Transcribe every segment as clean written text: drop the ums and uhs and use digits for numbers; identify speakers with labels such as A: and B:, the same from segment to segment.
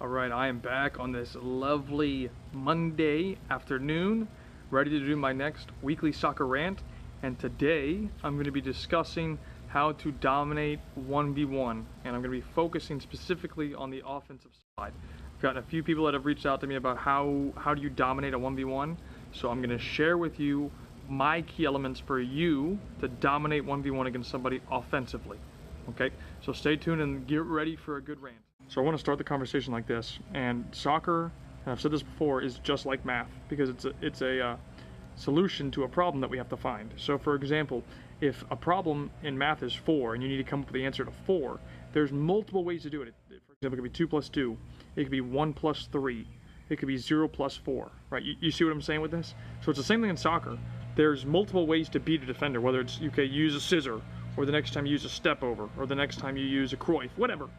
A: Alright, I am back on this lovely Monday afternoon, ready to do my next weekly soccer rant. And today, I'm going to be discussing how to dominate 1v1. And I'm going to be focusing specifically on the offensive side. I've gotten a few people that have reached out to me about how do you dominate a 1v1. So I'm going to share with you my key elements for you to dominate 1v1 against somebody offensively. Okay, so stay tuned and get ready for a good rant. So I want to start the conversation like this, and soccer, and I've said this before, is just like math because it's a solution to a problem that we have to find. So for example, if a problem in math is 4 and you need to come up with the answer to 4, there's multiple ways to do it. For example, it could be 2 plus 2, it could be 1 plus 3, it could be 0 plus 4, right? You see what I'm saying with this? So it's the same thing in soccer. There's multiple ways to beat a defender, whether it's you can use a scissor, or the next time you use a step over, or the next time you use a Cruyff, whatever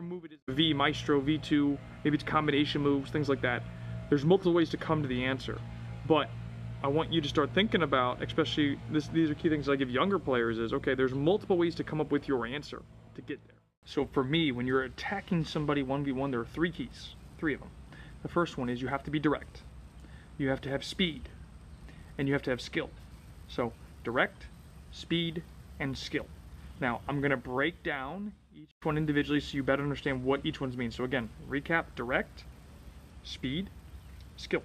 A: move it is, V, Maestro, V2, maybe it's combination moves, things like that. There's multiple ways to come to the answer, but I want you to start thinking about, especially these are key things I give younger players is, okay, there's multiple ways to come up with your answer to get there. So for me, when you're attacking somebody 1v1, there are 3 keys, 3 of them. The first one is you have to be direct, you have to have speed, and you have to have skill. So direct, speed, and skill. Now I'm going to break down each one individually so you better understand what each one's means. So again, recap: direct, speed, skill.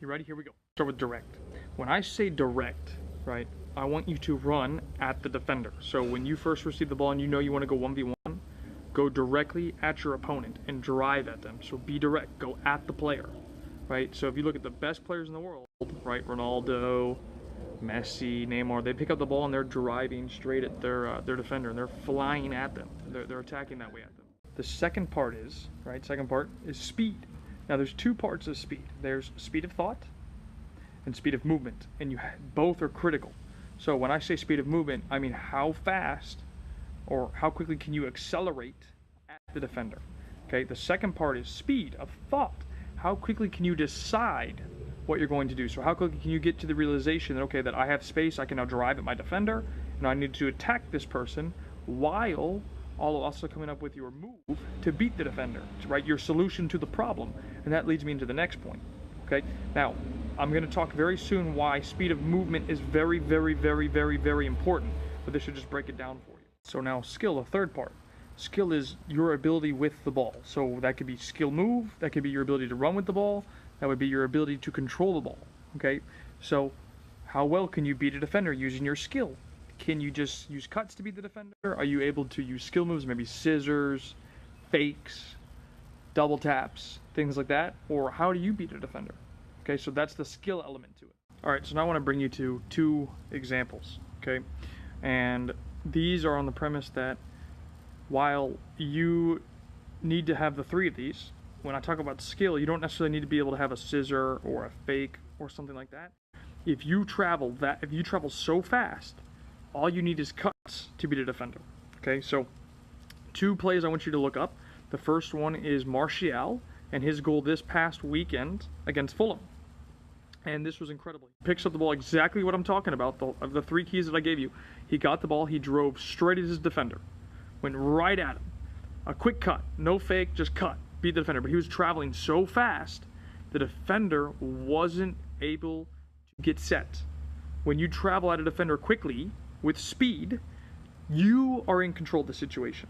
A: You ready? Here we go. Start with direct. When I say direct, right, I want you to run at the defender. So when you first receive the ball and you know you want to go 1v1, go directly at your opponent and drive at them. So be direct, go at the player, right? So if you look at the best players in the world, right, Ronaldo, Messi, Neymar, they pick up the ball and they're driving straight at their defender and they're flying at them. They're attacking that way at them. The second part is, speed. Now there's 2 parts of speed. There's speed of thought and speed of movement, and both are critical. So when I say speed of movement, I mean how fast or how quickly can you accelerate at the defender. Okay, the second part is speed of thought. How quickly can you decide what you're going to do? So how quickly can you get to the realization that, okay, that I have space, I can now drive at my defender, and I need to attack this person while also coming up with your move to beat the defender, right? Your solution to the problem. And that leads me into the next point. Okay, now I'm going to talk very soon why speed of movement is very, very, very, very, very important, but this should just break it down for you. So now skill, the third part. Skill is your ability with the ball. So that could be skill move, that could be your ability to run with the ball, that would be your ability to control the ball. Okay, so how well can you beat a defender using your skill? Can you just use cuts to beat the defender? Are you able to use skill moves, maybe scissors, fakes, double taps, things like that? Or how do you beat a defender? Okay, so that's the skill element to it. All right, so now I want to bring you to 2 examples, okay? And these are on the premise that while you need to have the 3 of these, when I talk about skill, you don't necessarily need to be able to have a scissor or a fake or something like that. If you travel so fast, all you need is cuts to beat a defender. Okay, so 2 plays I want you to look up. The first one is Martial and his goal this past weekend against Fulham. And this was incredible. He picks up the ball, exactly what I'm talking about, of the 3 keys that I gave you. He got the ball, he drove straight at his defender, went right at him. A quick cut, no fake, just cut. Beat the defender, but he was traveling so fast the defender wasn't able to get set. When you travel at a defender quickly with speed, you are in control of the situation.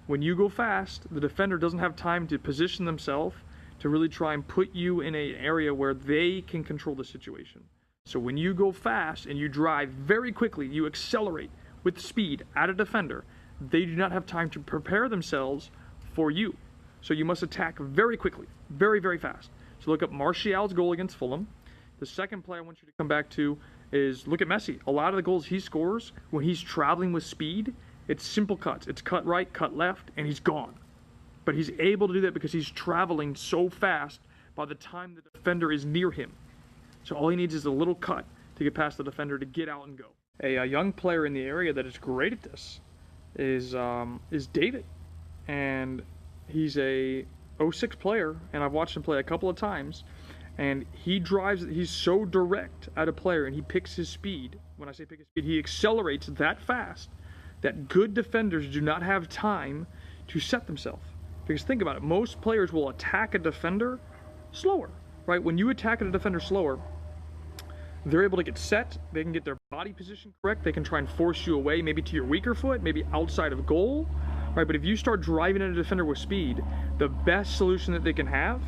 A: When you go fast, the defender doesn't have time to position themselves to really try and put you in an area where they can control the situation. So when you go fast and you drive very quickly, you accelerate with speed at a defender, they do not have time to prepare themselves for you. So you must attack very quickly, very, very fast. So look up Martial's goal against Fulham. The second play I want you to come back to is look at Messi. A lot of the goals he scores when he's traveling with speed, it's simple cuts. It's cut right, cut left, and he's gone. But he's able to do that because he's traveling so fast by the time the defender is near him. So all he needs is a little cut to get past the defender to get out and go. A young player in the area that is great at this is David. And he's a 06 player, and I've watched him play a couple of times, and he's so direct at a player, and he picks his speed. When I say pick his speed, he accelerates that fast that good defenders do not have time to set themselves. Because think about it, most players will attack a defender slower, right? When you attack a defender slower, they're able to get set, they can get their body position correct, they can try and force you away, maybe to your weaker foot, maybe outside of goal, right? But if you start driving at a defender with speed, the best solution that they can have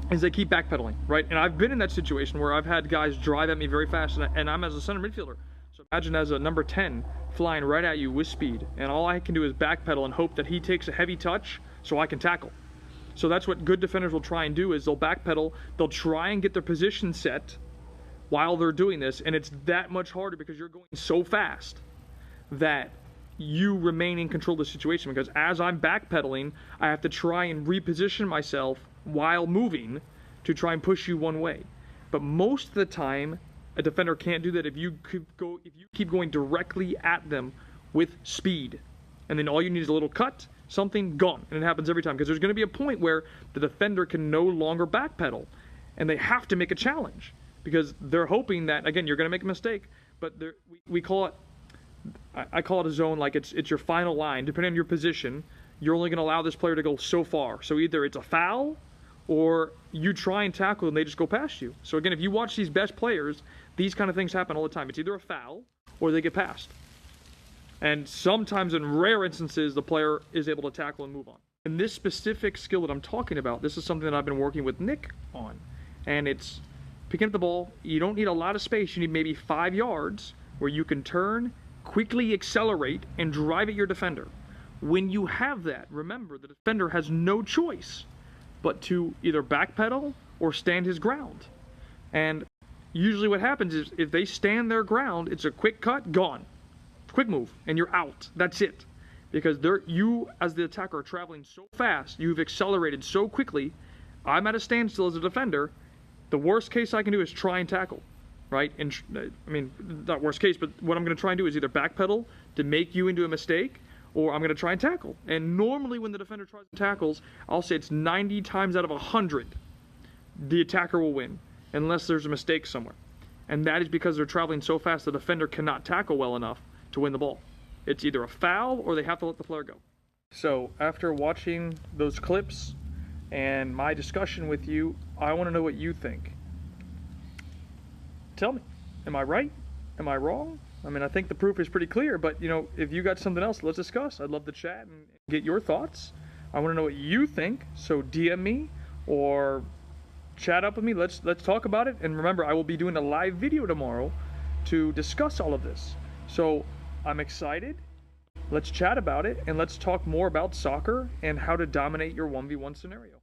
A: is they keep backpedaling, right? And I've been in that situation where I've had guys drive at me very fast, and I'm as a center midfielder. So imagine as a number 10 flying right at you with speed, and all I can do is backpedal and hope that he takes a heavy touch so I can tackle. So that's what good defenders will try and do, is they'll backpedal, they'll try and get their position set while they're doing this, and it's that much harder because you're going so fast that you remain in control of the situation, because as I'm backpedaling, I have to try and reposition myself while moving to try and push you one way. But most of the time, a defender can't do that if you keep going directly at them with speed. And then all you need is a little cut, something, gone. And it happens every time, because there's going to be a point where the defender can no longer backpedal, and they have to make a challenge, because they're hoping that, again, you're going to make a mistake, but we call it, I call it a zone, like it's your final line. Depending on your position, you're only going to allow this player to go so far. So either it's a foul, or you try and tackle and they just go past you. So again, if you watch these best players, these kind of things happen all the time. It's either a foul or they get past. And sometimes, in rare instances, the player is able to tackle and move on. And this specific skill that I'm talking about, this is something that I've been working with Nick on. And it's picking up the ball. You don't need a lot of space. You need maybe 5 yards where you can turn, quickly accelerate, and drive at your defender. When you have that, remember, the defender has no choice but to either backpedal or stand his ground. And usually what happens is, if they stand their ground, it's a quick cut, gone. Quick move, and you're out. That's it. Because you, as the attacker, are traveling so fast, you've accelerated so quickly, I'm at a standstill as a defender. The worst case I can do is try and tackle, right? And I mean, not worst case, but what I'm going to try and do is either backpedal to make you into a mistake, or I'm going to try and tackle. And normally when the defender tries and tackles, I'll say it's 90 times out of 100, the attacker will win, unless there's a mistake somewhere. And that is because they're traveling so fast, the defender cannot tackle well enough to win the ball. It's either a foul or they have to let the player go. So after watching those clips and my discussion with you, I want to know what you think. Tell me, am I right? Am I wrong? I mean, I think the proof is pretty clear, but, you know, if you got something else, let's discuss. I'd love to chat and get your thoughts. I want to know what you think, so DM me or chat up with me. Let's talk about it. And remember, I will be doing a live video tomorrow to discuss all of this. So I'm excited. Let's chat about it, and let's talk more about soccer and how to dominate your 1v1 scenario.